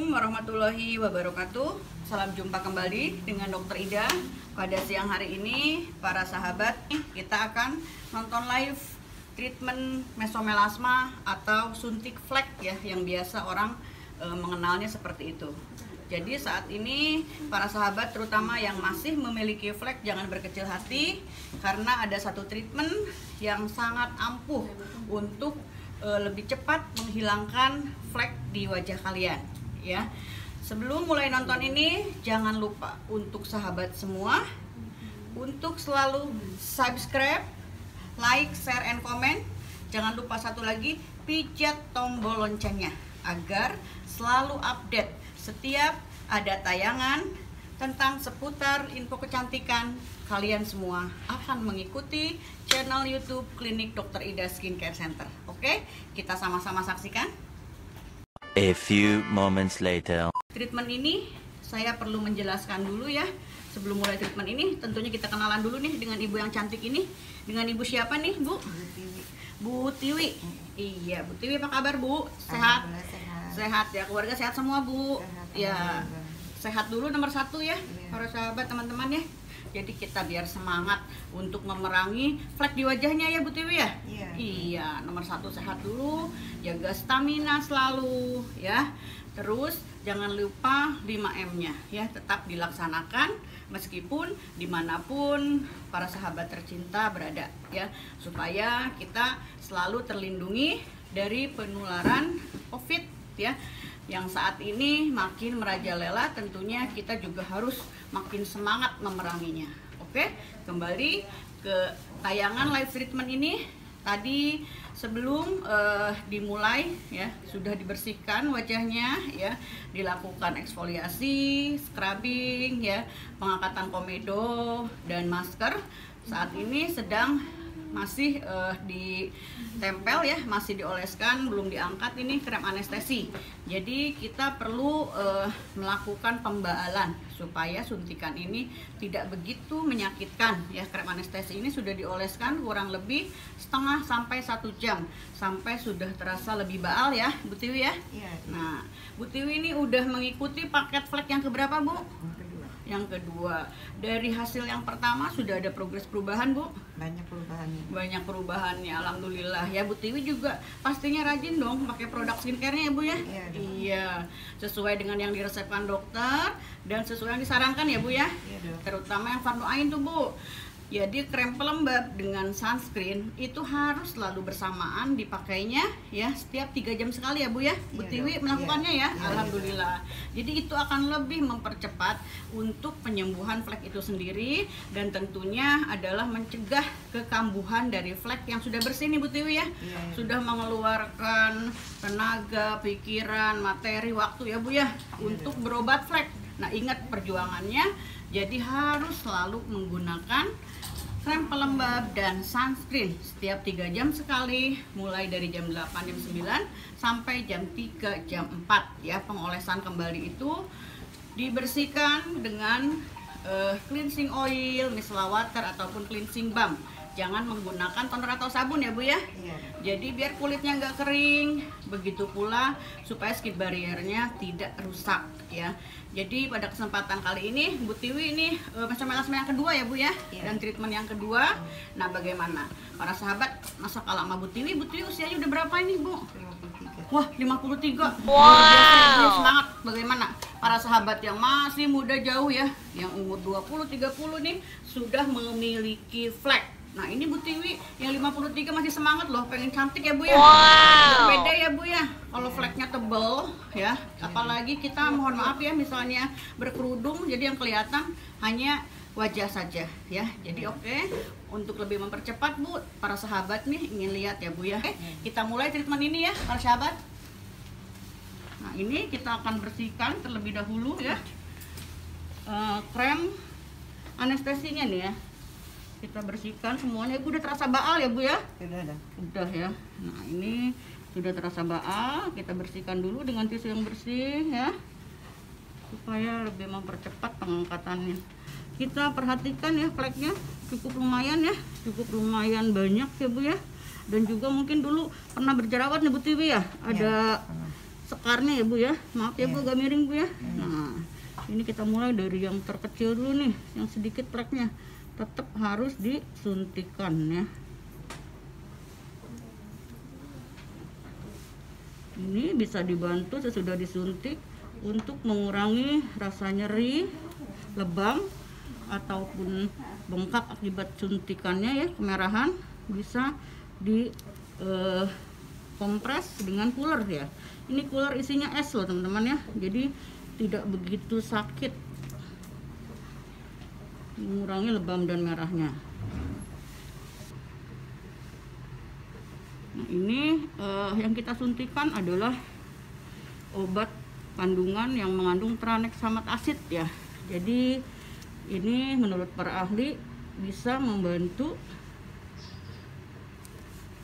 Assalamualaikum warahmatullahi wabarakatuh. Salam jumpa kembali dengan Dokter Ida. Pada siang hari ini, para sahabat, kita akan nonton live treatment mesomelasma atau suntik flek ya, yang biasa orang mengenalnya seperti itu. Jadi saat ini para sahabat terutama yang masih memiliki flek jangan berkecil hati, karena ada satu treatment yang sangat ampuh untuk lebih cepat menghilangkan flek di wajah kalian ya. Sebelum mulai nonton ini, jangan lupa untuk sahabat semua untuk selalu subscribe, like, share, and comment. Jangan lupa satu lagi, pijat tombol loncengnya agar selalu update setiap ada tayangan tentang seputar info kecantikan. Kalian semua akan mengikuti channel YouTube Klinik Dokter Ida Skincare Center. Oke, kita sama-sama saksikan. A few moments later. Treatment ini saya perlu menjelaskan dulu ya. Sebelum mulai treatment ini, tentunya kita kenalan dulu nih dengan ibu yang cantik ini. Dengan ibu siapa nih, Bu? Bu Tiwi. Iya, Bu Tiwi, apa kabar, Bu? Sehat? Sehat ya, keluarga sehat semua, Bu. Ya, sehat dulu nomor satu ya, para sahabat, teman-teman ya. Jadi kita biar semangat untuk memerangi flek di wajahnya ya, Bu Tiwi ya. Iya, nomor satu sehat dulu, jaga stamina selalu ya. Terus jangan lupa 5M-nya ya, tetap dilaksanakan meskipun dimanapun para sahabat tercinta berada ya, supaya kita selalu terlindungi dari penularan COVID ya, yang saat ini makin merajalela. Tentunya kita juga harus makin semangat memeranginya. Oke, kembali ke tayangan live treatment ini. Tadi sebelum dimulai ya, sudah dibersihkan wajahnya ya, dilakukan eksfoliasi, scrubbing ya, pengangkatan komedo dan masker. Saat ini sedang masih ditempel ya, masih dioleskan, belum diangkat ini krem anestesi. Jadi kita perlu melakukan pembaalan supaya suntikan ini tidak begitu menyakitkan ya. Krem anestesi ini sudah dioleskan kurang lebih setengah sampai 1 jam, sampai sudah terasa lebih baal ya, Bu Tiwi ya. Nah, Bu Tiwi ini udah mengikuti paket flek yang keberapa, Bu? Yang kedua. Dari hasil yang pertama sudah ada progres perubahan, Bu? Banyak perubahannya. Banyak perubahannya, alhamdulillah ya. Bu Tiwi juga pastinya rajin dong pakai produk skincare-nya ya, Bu ya? Iya, sesuai dengan yang diresepkan dokter dan sesuai yang disarankan ya, Bu ya? Terutama yang Fardu Ain tuh, Bu. Jadi krem pelembab dengan sunscreen itu harus selalu bersamaan dipakainya ya, setiap 3 jam sekali ya, Bu ya. Bu Tiwi melakukannya ya, alhamdulillah. Jadi itu akan lebih mempercepat untuk penyembuhan flek itu sendiri, dan tentunya adalah mencegah kekambuhan dari flek yang sudah bersih nih, Bu Tiwi ya. Sudah mengeluarkan tenaga, pikiran, materi, waktu ya, Bu ya, untuk berobat flek. Nah, ingat perjuangannya, jadi harus selalu menggunakan krem pelembab dan sunscreen setiap 3 jam sekali, mulai dari jam 8, jam 9 sampai jam 3, jam 4 ya. Pengolesan kembali itu dibersihkan dengan cleansing oil, micellar water ataupun cleansing balm. Jangan menggunakan toner atau sabun ya, Bu ya. Jadi biar kulitnya nggak kering, begitu pula supaya skin barriernya tidak rusak ya. Jadi pada kesempatan kali ini Bu Tiwi ini mesomelasma yang kedua ya, Bu ya, dan treatment yang kedua. Nah, bagaimana para sahabat, masa kalah sama Bu Tiwi usianya udah berapa ini, Bu? 53. Wah, 53. Wow. Semangat. Bagaimana para sahabat yang masih muda jauh ya, yang umur 20, 30 nih sudah memiliki flek. Nah, ini Bu Tiwi yang 53 masih semangat loh, pengen cantik ya, Bu ya. Berbeda ya, Bu ya, kalau fleknya tebel ya, apalagi kita mohon maaf ya, misalnya berkerudung, jadi yang kelihatan hanya wajah saja ya. Jadi oke, untuk lebih mempercepat, Bu, para sahabat nih ingin lihat ya, Bu ya. Kita mulai treatment ini ya, para sahabat. Nah, ini kita akan bersihkan terlebih dahulu ya, krem anestesinya nih ya. Kita bersihkan semuanya. Ibu udah terasa baal ya, Bu ya? Udah ya. Nah, ini sudah terasa baal. Kita bersihkan dulu dengan tisu yang bersih ya, supaya lebih mempercepat pengangkatannya. Kita perhatikan ya, fleknya cukup lumayan ya, cukup lumayan banyak ya, Bu ya. Dan juga mungkin dulu pernah berjerawat nih, Bu Tiwi ya. Ada sekarnya ya Bu ya. Maaf ya Bu, agak miring Bu ya. Nah, ini kita mulai dari yang terkecil dulu nih, yang sedikit pleknya. Tetap harus disuntikan ya. Ini bisa dibantu sesudah disuntik untuk mengurangi rasa nyeri, lebam, ataupun bengkak akibat suntikannya ya, kemerahan. Bisa di kompres dengan cooler ya. Ini cooler isinya es loh teman-teman ya, jadi tidak begitu sakit, mengurangi lebam dan merahnya. Nah, ini yang kita suntikan adalah obat kandungan yang mengandung tranexamat asid ya. Jadi ini menurut para ahli bisa membantu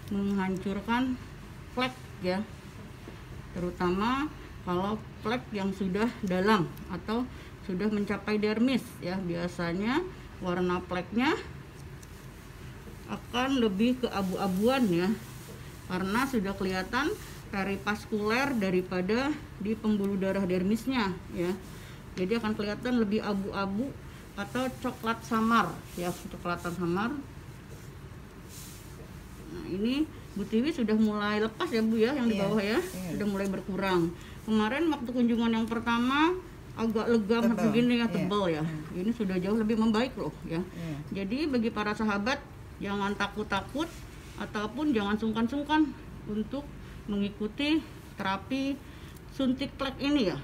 menghancurkan flek ya, terutama kalau flek yang sudah dalam atau sudah mencapai dermis ya. Biasanya warna fleknya akan lebih ke abu-abuan ya, karena sudah kelihatan perivaskuler daripada di pembuluh darah dermisnya ya. Jadi akan kelihatan lebih abu-abu atau coklat samar ya, coklatan samar. Nah, ini Bu Tiwi sudah mulai lepas ya Bu ya, yang di bawah ya, sudah mulai berkurang. Kemarin waktu kunjungan yang pertama agak legam begini ya, tebal ya. Ini sudah jauh lebih membaik loh ya. Jadi bagi para sahabat, jangan takut-takut ataupun jangan sungkan-sungkan untuk mengikuti terapi suntik flek ini ya.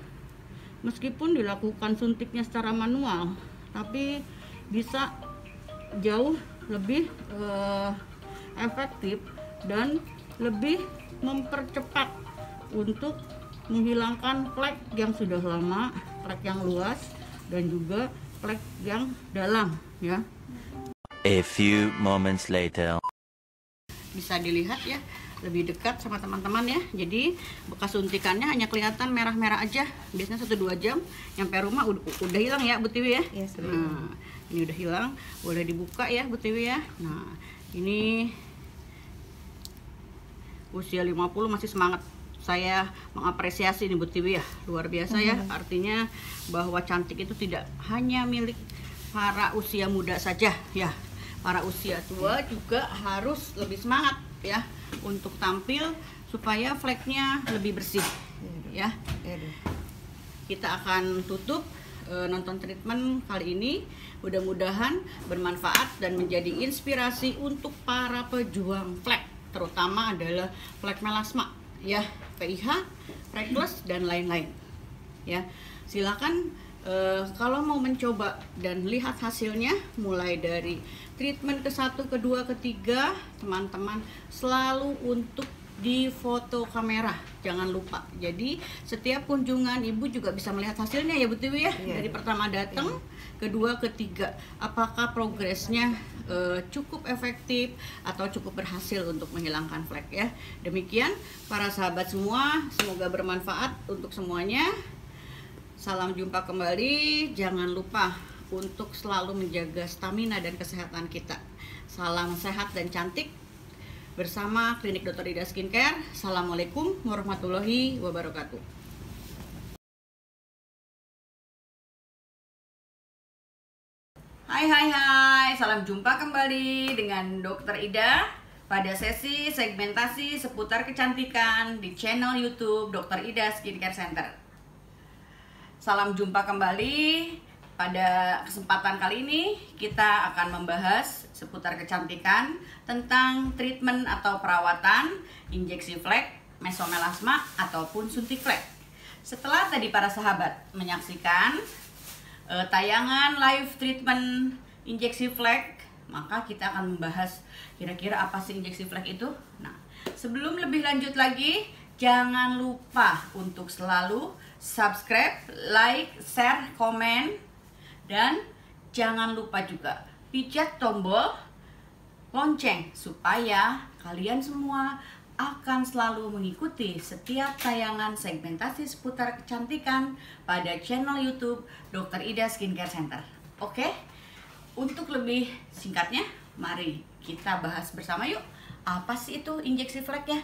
Meskipun dilakukan suntiknya secara manual, tapi bisa jauh lebih efektif dan lebih mempercepat untuk menghilangkan flek yang sudah lama, flek yang luas, dan juga flek yang dalam ya. A few moments later. Bisa dilihat ya lebih dekat sama teman-teman ya. Jadi bekas suntikannya hanya kelihatan merah-merah aja. Biasanya 1-2 jam nyampe rumah udah hilang ya Bu Tiwi ya. Iya, sudah. Nah, ini udah hilang, boleh dibuka ya Bu Tiwi ya. Nah, ini usia 50 masih semangat. Saya mengapresiasi nih Bu Tiwi ya, luar biasa ya. Artinya bahwa cantik itu tidak hanya milik para usia muda saja ya. Para usia tua juga harus lebih semangat ya untuk tampil supaya fleknya lebih bersih ya. Kita akan tutup nonton treatment kali ini. Mudah-mudahan bermanfaat dan menjadi inspirasi untuk para pejuang flek, terutama adalah flek melasma ya, PIH, freckles dan lain-lain ya. Silakan kalau mau mencoba dan lihat hasilnya, mulai dari treatment ke-1, ke-2, ke-3, teman-teman selalu untuk di foto kamera, jangan lupa. Jadi setiap kunjungan Ibu juga bisa melihat hasilnya ya Bu Tiwi ya. Dari pertama datang, kedua, ketiga, apakah progresnya cukup efektif atau cukup berhasil untuk menghilangkan flek ya. Demikian para sahabat semua, semoga bermanfaat untuk semuanya. Salam jumpa kembali. Jangan lupa untuk selalu menjaga stamina dan kesehatan kita. Salam sehat dan cantik bersama Klinik Dr. Ida Skincare. Assalamualaikum warahmatullahi wabarakatuh. Hai, salam jumpa kembali dengan Dr. Ida pada sesi segmentasi seputar kecantikan di channel YouTube Dr. Ida Skincare Center. Salam jumpa kembali. Pada kesempatan kali ini kita akan membahas seputar kecantikan tentang treatment atau perawatan injeksi flek, mesomelasma ataupun suntik flek. Setelah tadi para sahabat menyaksikan tayangan live treatment injeksi flek, maka kita akan membahas kira-kira apa sih injeksi flek itu. Nah, sebelum lebih lanjut lagi, jangan lupa untuk selalu subscribe, like, share, komen, dan jangan lupa juga pijat tombol lonceng supaya kalian semua akan selalu mengikuti setiap tayangan segmentasi seputar kecantikan pada channel YouTube Dr. Ida Skincare Center. Oke? Untuk lebih singkatnya, mari kita bahas bersama yuk. Apa sih itu injeksi flek ya?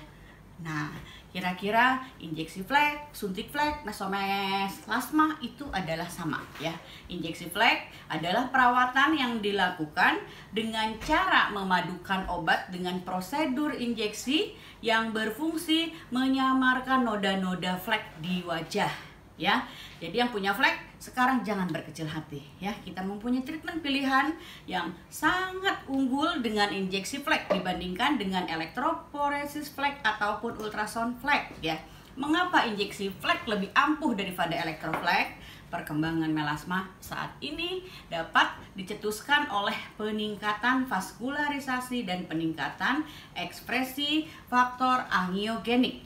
Nah, kira-kira injeksi flek, suntik flek, melasma itu adalah sama ya. Injeksi flek adalah perawatan yang dilakukan dengan cara memadukan obat dengan prosedur injeksi yang berfungsi menyamarkan noda-noda flek di wajah ya. Jadi yang punya flek sekarang jangan berkecil hati ya. Kita mempunyai treatment pilihan yang sangat unggul dengan injeksi flek dibandingkan dengan elektroporesis flek ataupun ultrasound flek ya. Mengapa injeksi flek lebih ampuh daripada elektroflek? Perkembangan melasma saat ini dapat dicetuskan oleh peningkatan vaskularisasi dan peningkatan ekspresi faktor angiogenik.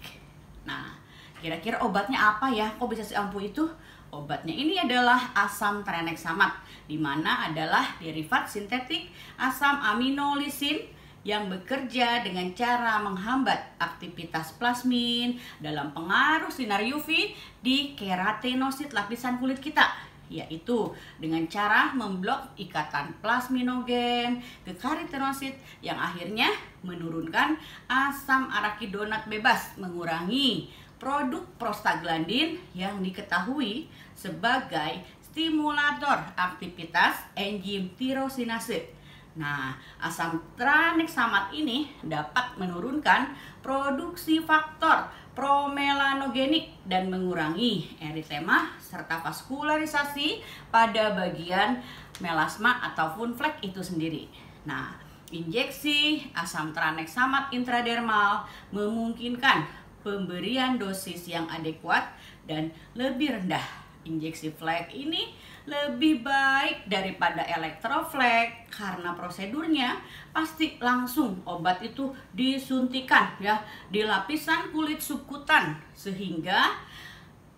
Nah, kira-kira obatnya apa ya? Kok bisa seampuh itu? Obatnya ini adalah asam tranexamat, di mana adalah derivat sintetik asam aminolisin yang bekerja dengan cara menghambat aktivitas plasmin dalam pengaruh sinar UV di keratinosit lapisan kulit kita, yaitu dengan cara memblok ikatan plasminogen ke keratinosit yang akhirnya menurunkan asam arakidonat bebas, mengurangi produk prostaglandin yang diketahui sebagai stimulator aktivitas enzim tirosinase. Nah, asam tranexamat ini dapat menurunkan produksi faktor promelanogenik dan mengurangi eritema serta vaskularisasi pada bagian melasma ataupun flek itu sendiri. Nah, injeksi asam tranexamat intradermal memungkinkan pemberian dosis yang adekuat dan lebih rendah. Injeksi flek ini lebih baik daripada elektroflek karena prosedurnya pasti langsung obat itu disuntikan ya di lapisan kulit subkutan, sehingga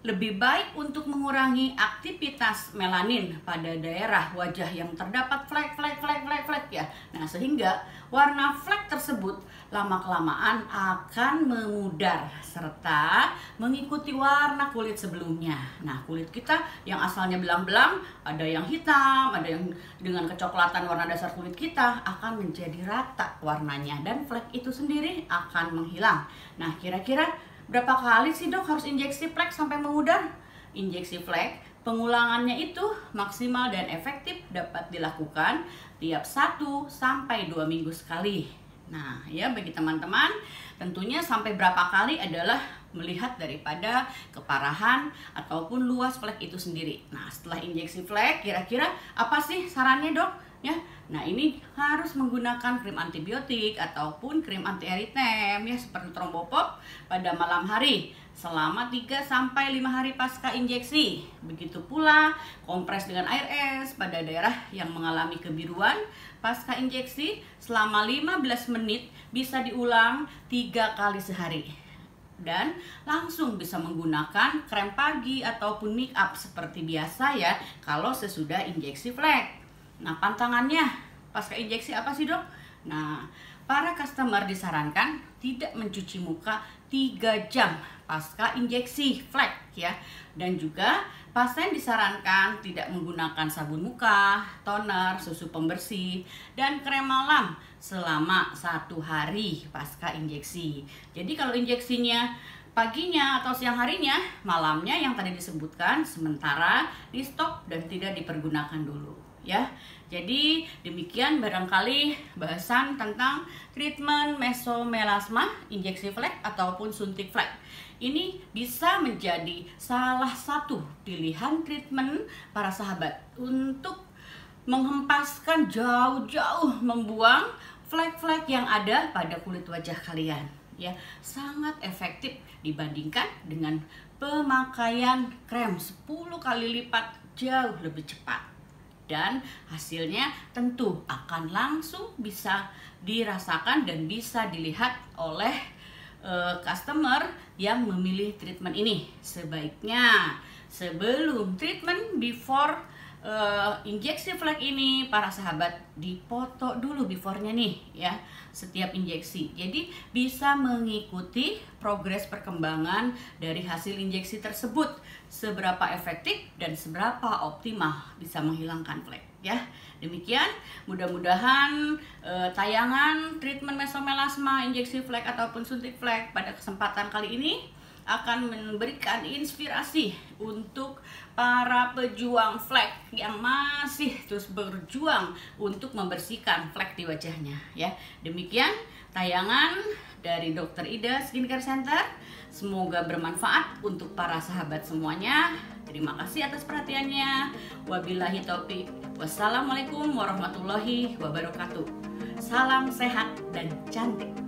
lebih baik untuk mengurangi aktivitas melanin pada daerah wajah yang terdapat flek ya. Nah, sehingga warna flek tersebut lama-kelamaan akan memudar serta mengikuti warna kulit sebelumnya. Nah, kulit kita yang asalnya belang-belang, ada yang hitam, ada yang dengan kecoklatan warna dasar kulit kita akan menjadi rata warnanya dan flek itu sendiri akan menghilang. Nah, kira-kira berapa kali sih dok harus injeksi flek sampai memudar? Injeksi flek pengulangannya itu maksimal dan efektif dapat dilakukan tiap 1 sampai 2 minggu sekali. Nah ya, bagi teman-teman tentunya sampai berapa kali adalah melihat daripada keparahan ataupun luas flek itu sendiri. Nah, setelah injeksi flek kira-kira apa sih sarannya dok? Ya, nah ini harus menggunakan krim antibiotik ataupun krim anti eritem ya, seperti Trombopop pada malam hari selama 3 sampai 5 hari pasca injeksi. Begitu pula kompres dengan air es pada daerah yang mengalami kebiruan pasca injeksi selama 15 menit, bisa diulang 3 kali sehari. Dan langsung bisa menggunakan krem pagi ataupun make up seperti biasa ya kalau sesudah injeksi flek. Nah, pantangannya pasca injeksi apa sih dok? Nah, para customer disarankan tidak mencuci muka 3 jam pasca injeksi flek ya. Dan juga pasien disarankan tidak menggunakan sabun muka, toner, susu pembersih, dan krem malam selama 1 hari pasca injeksi. Jadi kalau injeksinya paginya atau siang harinya, malamnya yang tadi disebutkan sementara di stop dan tidak dipergunakan dulu ya. Jadi demikian barangkali bahasan tentang treatment mesomelasma, injeksi flek ataupun suntik flek. Ini bisa menjadi salah satu pilihan treatment para sahabat untuk menghempaskan jauh-jauh, membuang flek-flek yang ada pada kulit wajah kalian ya. Sangat efektif dibandingkan dengan pemakaian krem 10 kali lipat jauh lebih cepat. Dan hasilnya tentu akan langsung bisa dirasakan dan bisa dilihat oleh customer yang memilih treatment ini. Sebaiknya sebelum treatment, before injeksi flek ini para sahabat dipoto dulu before-nya nih ya, setiap injeksi. Jadi bisa mengikuti progres perkembangan dari hasil injeksi tersebut, seberapa efektif dan seberapa optimal bisa menghilangkan flek ya. Demikian, mudah-mudahan tayangan treatment mesomelasma, injeksi flek ataupun suntik flek pada kesempatan kali ini akan memberikan inspirasi untuk para pejuang flek yang masih terus berjuang untuk membersihkan flek di wajahnya ya. Demikian tayangan dari Dr. Ida Skincare Center. Semoga bermanfaat untuk para sahabat semuanya. Terima kasih atas perhatiannya. Wabillahi taufik. Wassalamualaikum warahmatullahi wabarakatuh. Salam sehat dan cantik.